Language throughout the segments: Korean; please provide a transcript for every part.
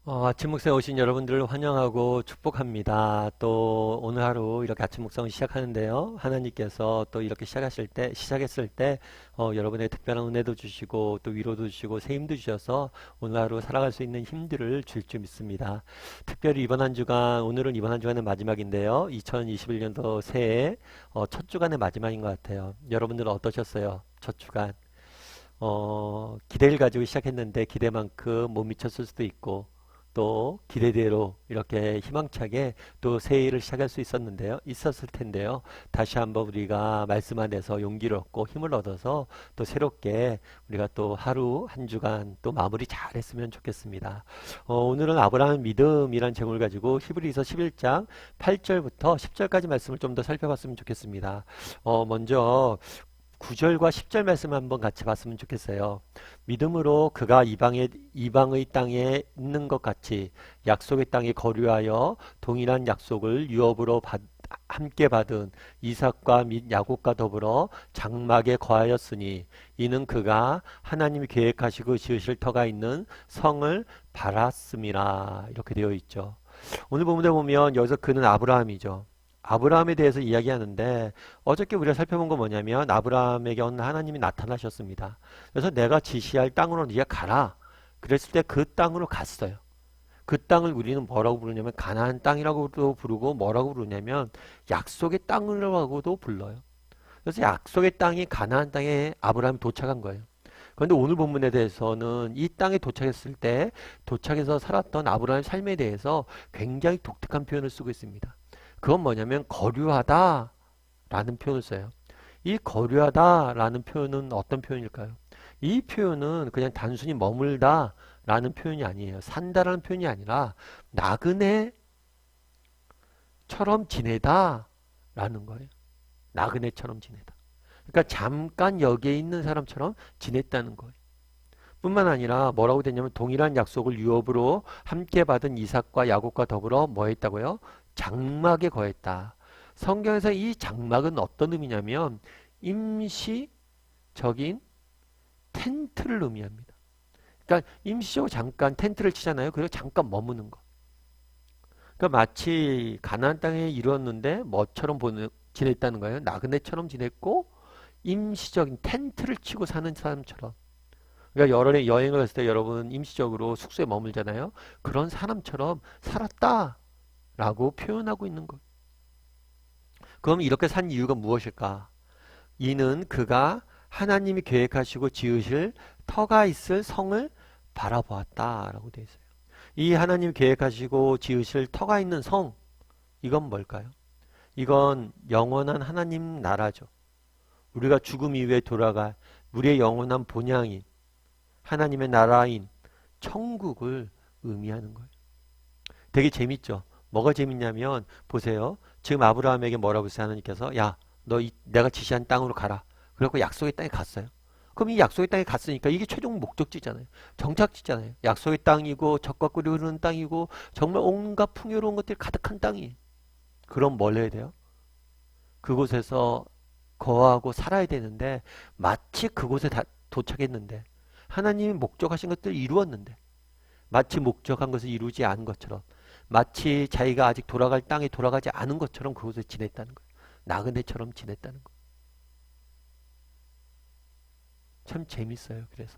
아침 묵상에 오신 여러분들을 환영하고 축복합니다. 또 오늘 하루 이렇게 아침 묵상을 시작하는데요. 하나님께서 또 이렇게 시작했을 때 여러분의 특별한 은혜도 주시고 또 위로도 주시고 새 힘도 주셔서 오늘 하루 살아갈 수 있는 힘들을 줄 줄 믿습니다. 특별히 이번 한 주간, 오늘은 이번 한 주간의 마지막인데요. 2021년도 새해 첫 주간의 마지막인 것 같아요. 여러분들은 어떠셨어요? 첫 주간. 기대를 가지고 시작했는데 기대만큼 못 미쳤을 수도 있고 또 기대대로 이렇게 희망차게 또 새해를 시작할 수 있었을 텐데요. 다시 한번 우리가 말씀 안에서 용기를 얻고 힘을 얻어서 또 새롭게 우리가 또 하루 한 주간 또 마무리 잘 했으면 좋겠습니다. 오늘은 아브라함의 믿음이란 제목을 가지고 히브리서 11장 8절부터 10절까지 말씀을 좀 더 살펴봤으면 좋겠습니다. 먼저 9절과 10절 말씀을 한번 같이 봤으면 좋겠어요. 믿음으로 그가 이방의 땅에 있는 것 같이 약속의 땅에 거류하여 동일한 약속을 유업으로 함께 받은 이삭과 및 야곱과 더불어 장막에 거하였으니 이는 그가 하나님이 계획하시고 지으실 터가 있는 성을 바랐음이라. 이렇게 되어 있죠. 오늘 본문에 보면 여기서 그는 아브라함이죠. 아브라함에 대해서 이야기하는데 어저께 우리가 살펴본 건 뭐냐면 아브라함에게 어느 하나님이 나타나셨습니다. 그래서 내가 지시할 땅으로 네가 가라. 그랬을 때 그 땅으로 갔어요. 그 땅을 우리는 뭐라고 부르냐면 가나안 땅이라고도 부르고 뭐라고 부르냐면 약속의 땅이라고도 불러요. 그래서 약속의 땅이 가나안 땅에 아브라함이 도착한 거예요. 그런데 오늘 본문에 대해서는 이 땅에 도착했을 때 도착해서 살았던 아브라함의 삶에 대해서 굉장히 독특한 표현을 쓰고 있습니다. 그건 뭐냐면 거류하다 라는 표현을 써요. 이 거류하다 라는 표현은 어떤 표현일까요? 이 표현은 그냥 단순히 머물다 라는 표현이 아니에요. 산다 라는 표현이 아니라 나그네처럼 지내다 라는 거예요. 나그네처럼 지내다. 그러니까 잠깐 여기에 있는 사람처럼 지냈다는 거예요. 뿐만 아니라 뭐라고 됐냐면 동일한 약속을 유업으로 함께 받은 이삭과 야곱과 더불어 뭐 했다고요? 장막에 거했다. 성경에서 이 장막은 어떤 의미냐면 임시적인 텐트를 의미합니다. 그러니까 임시적으로 잠깐 텐트를 치잖아요. 그리고 잠깐 머무는 거. 그러니까 마치 가나안 땅에 이루었는데 뭐처럼 지냈다는 거예요. 나그네처럼 지냈고 임시적인 텐트를 치고 사는 사람처럼. 그러니까 여러 여행을 갔을 때 여러분 임시적으로 숙소에 머물잖아요. 그런 사람처럼 살았다라고 표현하고 있는 것. 그럼 이렇게 산 이유가 무엇일까? 이는 그가 하나님이 계획하시고 지으실 터가 있을 성을 바라보았다라고 되어 있어요. 이 하나님이 계획하시고 지으실 터가 있는 성, 이건 뭘까요? 이건 영원한 하나님 나라죠. 우리가 죽음 이후에 돌아갈 우리의 영원한 본향인 하나님의 나라인 천국을 의미하는 거예요. 되게 재밌죠? 뭐가 재밌냐면 보세요. 지금 아브라함에게 뭐라고 했어요? 하나님께서 야, 너 내가 지시한 땅으로 가라. 그래갖고 약속의 땅에 갔어요. 그럼 이 약속의 땅에 갔으니까 이게 최종 목적지잖아요. 정착지잖아요. 약속의 땅이고 젖과 꿀이 흐르는 땅이고 정말 온갖 풍요로운 것들이 가득한 땅이에요. 그럼 뭘 해야 돼요? 그곳에서 거하고 살아야 되는데 마치 그곳에 도착했는데 하나님이 목적하신 것들을 이루었는데 마치 목적한 것을 이루지 않은 것처럼 마치 자기가 아직 돌아갈 땅에 돌아가지 않은 것처럼 그곳에 지냈다는 거예요. 나그네처럼 지냈다는 거예요. 참 재밌어요. 그래서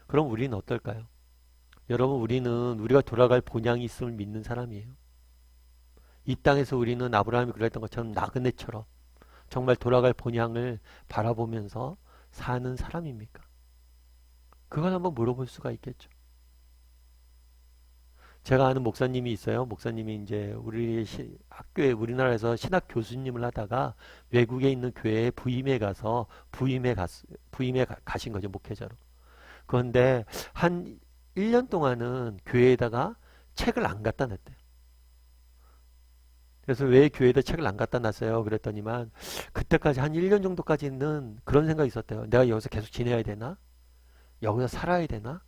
그럼 우리는 어떨까요? 여러분 우리는 우리가 돌아갈 본향이 있음을 믿는 사람이에요. 이 땅에서 우리는 아브라함이 그랬던 것처럼 나그네처럼 정말 돌아갈 본향을 바라보면서 사는 사람입니까? 그걸 한번 물어볼 수가 있겠죠. 제가 아는 목사님이 있어요. 목사님이 이제 학교에 우리나라에서 신학 교수님을 하다가 외국에 있는 교회에 부임해 가신 거죠. 목회자로. 그런데 한 1년 동안은 교회에다가 책을 안 갖다 놨대요. 그래서 왜 교회에다 책을 안 갖다 놨어요? 그랬더니만 그때까지 한 1년 정도까지는 그런 생각이 있었대요. 내가 여기서 계속 지내야 되나? 여기서 살아야 되나?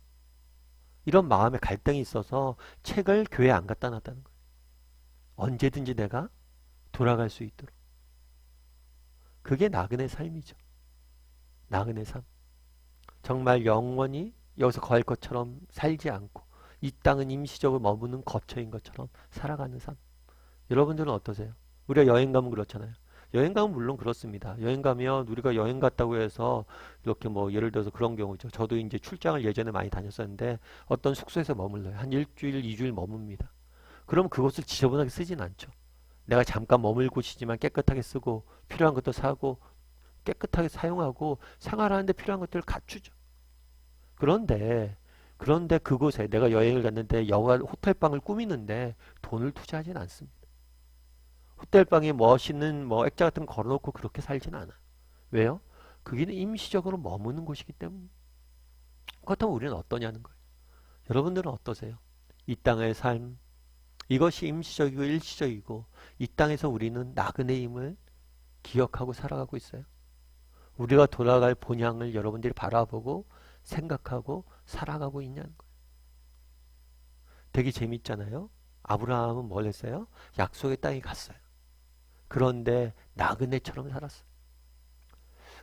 이런 마음의 갈등이 있어서 책을 교회에 안 갖다 놨다는 거예요. 언제든지 내가 돌아갈 수 있도록. 그게 나그네 삶이죠. 나그네 삶. 정말 영원히 여기서 거할 것처럼 살지 않고 이 땅은 임시적으로 머무는 거처인 것처럼 살아가는 삶. 여러분들은 어떠세요? 우리가 여행 가면 그렇잖아요. 여행 가면 물론 그렇습니다. 여행 가면 우리가 여행 갔다고 해서 이렇게 뭐 예를 들어서 그런 경우죠. 저도 이제 출장을 예전에 많이 다녔었는데 어떤 숙소에서 머물러요. 한 일주일, 이주일 머뭅니다. 그럼 그것을 지저분하게 쓰진 않죠. 내가 잠깐 머물 곳이지만 깨끗하게 쓰고 필요한 것도 사고 깨끗하게 사용하고 생활하는데 필요한 것들을 갖추죠. 그런데 그곳에 내가 여행을 갔는데 호텔방을 꾸미는데 돈을 투자하진 않습니다. 호텔방에 멋있는 뭐 액자 같은 거 걸어놓고 그렇게 살진 않아. 왜요? 그게 임시적으로 머무는 곳이기 때문에. 그렇다면 우리는 어떠냐는 거예요. 여러분들은 어떠세요? 이 땅의 삶, 이것이 임시적이고 일시적이고 이 땅에서 우리는 나그네의 힘을 기억하고 살아가고 있어요. 우리가 돌아갈 본향을 여러분들이 바라보고 생각하고 살아가고 있냐는 거예요. 되게 재밌잖아요. 아브라함은 뭘 했어요? 약속의 땅에 갔어요. 그런데 나그네처럼 살았어요.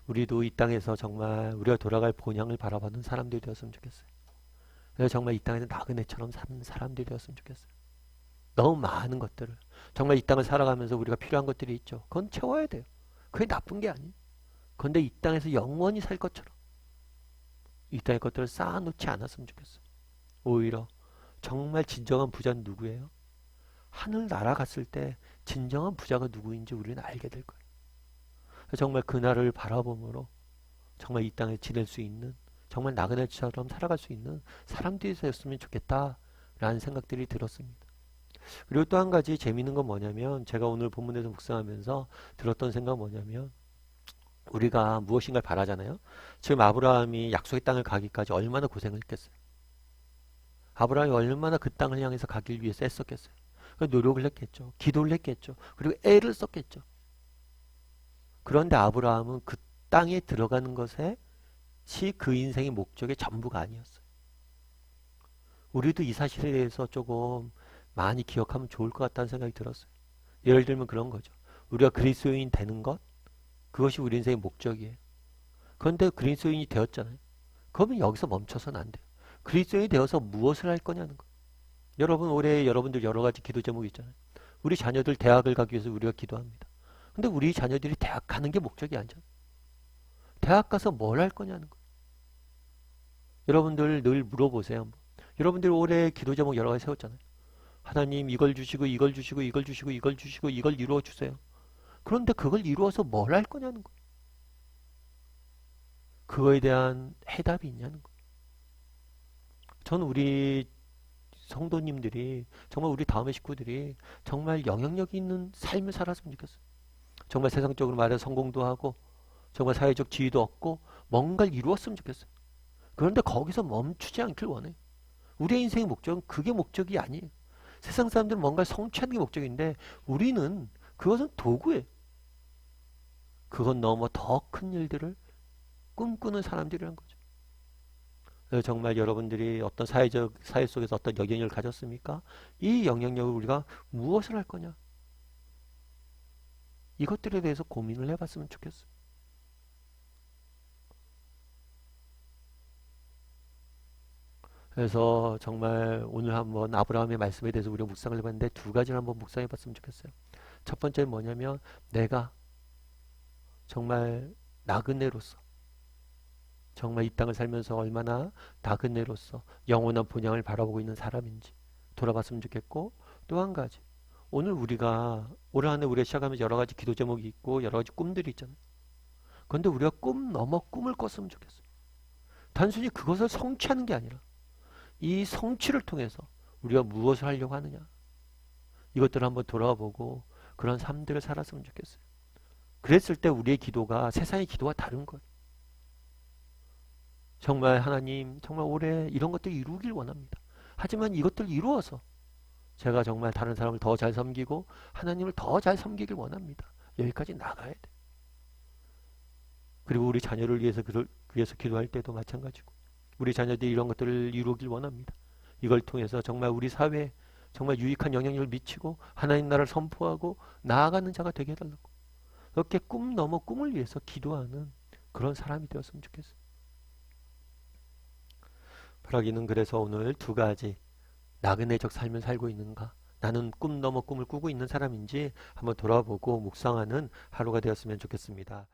우리도 이 땅에서 정말 우리가 돌아갈 본향을 바라보는 사람들이 되었으면 좋겠어요. 그래서 정말 이 땅에서 나그네처럼 사는 사람들이 되었으면 좋겠어요. 너무 많은 것들을 정말 이 땅을 살아가면서 우리가 필요한 것들이 있죠. 그건 채워야 돼요. 그게 나쁜 게 아니에요. 그런데 이 땅에서 영원히 살 것처럼 이 땅의 것들을 쌓아놓지 않았으면 좋겠어요. 오히려 정말 진정한 부자는 누구예요? 하늘 날아갔을 때 진정한 부자가 누구인지 우리는 알게 될 거예요. 정말 그날을 바라봄으로 정말 이 땅에 지낼 수 있는 정말 나그네처럼 살아갈 수 있는 사람들이 되었으면 좋겠다라는 생각들이 들었습니다. 그리고 또 한 가지 재미있는 건 뭐냐면 제가 오늘 본문에서 묵상하면서 들었던 생각은 뭐냐면 우리가 무엇인가를 바라잖아요. 지금 아브라함이 약속의 땅을 가기까지 얼마나 고생을 했겠어요. 아브라함이 얼마나 그 땅을 향해서 가길 위해서 애썼겠어요. 노력을 했겠죠. 기도를 했겠죠. 그리고 애를 썼겠죠. 그런데 아브라함은 그 땅에 들어가는 것이 그 인생의 목적의 전부가 아니었어요. 우리도 이 사실에 대해서 조금 많이 기억하면 좋을 것 같다는 생각이 들었어요. 예를 들면 그런 거죠. 우리가 그리스도인 되는 것, 그것이 우리 인생의 목적이에요. 그런데 그리스도인이 되었잖아요. 그러면 여기서 멈춰서는 안 돼요. 그리스도인이 되어서 무엇을 할 거냐는 거. 여러분 올해 여러분들 여러 가지 기도 제목이 있잖아요. 우리 자녀들 대학을 가기 위해서 우리가 기도합니다. 근데 우리 자녀들이 대학 가는 게 목적이 아니잖아요. 대학 가서 뭘 할 거냐는 거. 여러분들 늘 물어보세요. 한번. 여러분들 올해 기도 제목 여러 가지 세웠잖아요. 하나님 이걸 주시고 이걸 주시고 이걸 주시고 이걸 주시고 이걸 이루어 주세요. 그런데 그걸 이루어서 뭘 할 거냐는 거예요. 그거에 대한 해답이 있냐는 거예요. 저는 우리 성도님들이 정말 우리 다음의 식구들이 정말 영향력 있는 삶을 살았으면 좋겠어요. 정말 세상적으로 말해서 성공도 하고 정말 사회적 지위도 얻고 뭔가를 이루었으면 좋겠어요. 그런데 거기서 멈추지 않길 원해요. 우리의 인생의 목적은 그게 목적이 아니에요. 세상 사람들은 뭔가를 성취하는 게 목적인데 우리는 그것은 도구예요. 그건 넘어 더 큰 일들을 꿈꾸는 사람들이란 거죠. 그래서 정말 여러분들이 어떤 사회 속에서 어떤 영향력을 가졌습니까? 이 영향력을 우리가 무엇을 할 거냐? 이것들에 대해서 고민을 해봤으면 좋겠어요. 그래서 정말 오늘 한번 아브라함의 말씀에 대해서 우리가 묵상을 해봤는데 두 가지를 한번 묵상해 봤으면 좋겠어요. 첫 번째는 뭐냐면 내가 정말 나그네로서 정말 이 땅을 살면서 얼마나 나그네로서 영원한 본향을 바라보고 있는 사람인지 돌아봤으면 좋겠고 또 한 가지 오늘 우리가 올 한해 우리가 시작하면서 여러 가지 기도 제목이 있고 여러 가지 꿈들이 있잖아요. 그런데 우리가 꿈 넘어 꿈을 꿨으면 좋겠어요. 단순히 그것을 성취하는 게 아니라 이 성취를 통해서 우리가 무엇을 하려고 하느냐 이것들을 한번 돌아보고 그런 삶들을 살았으면 좋겠어요. 그랬을 때 우리의 기도가 세상의 기도와 다른 거예요. 정말 하나님 정말 올해 이런 것들 이루길 원합니다. 하지만 이것들 이루어서 제가 정말 다른 사람을 더 잘 섬기고 하나님을 더 잘 섬기길 원합니다. 여기까지 나가야 돼. 그리고 우리 자녀를 위해서 기도할 때도 마찬가지고 우리 자녀들이 이런 것들을 이루길 원합니다. 이걸 통해서 정말 우리 사회에 정말 유익한 영향력을 미치고 하나님 나라를 선포하고 나아가는 자가 되게 해달라고. 이렇게 꿈 넘어 꿈을 위해서 기도하는 그런 사람이 되었으면 좋겠어요. 바라기는 그래서 오늘 두 가지 나그네적 삶을 살고 있는가? 나는 꿈 넘어 꿈을 꾸고 있는 사람인지 한번 돌아보고 묵상하는 하루가 되었으면 좋겠습니다.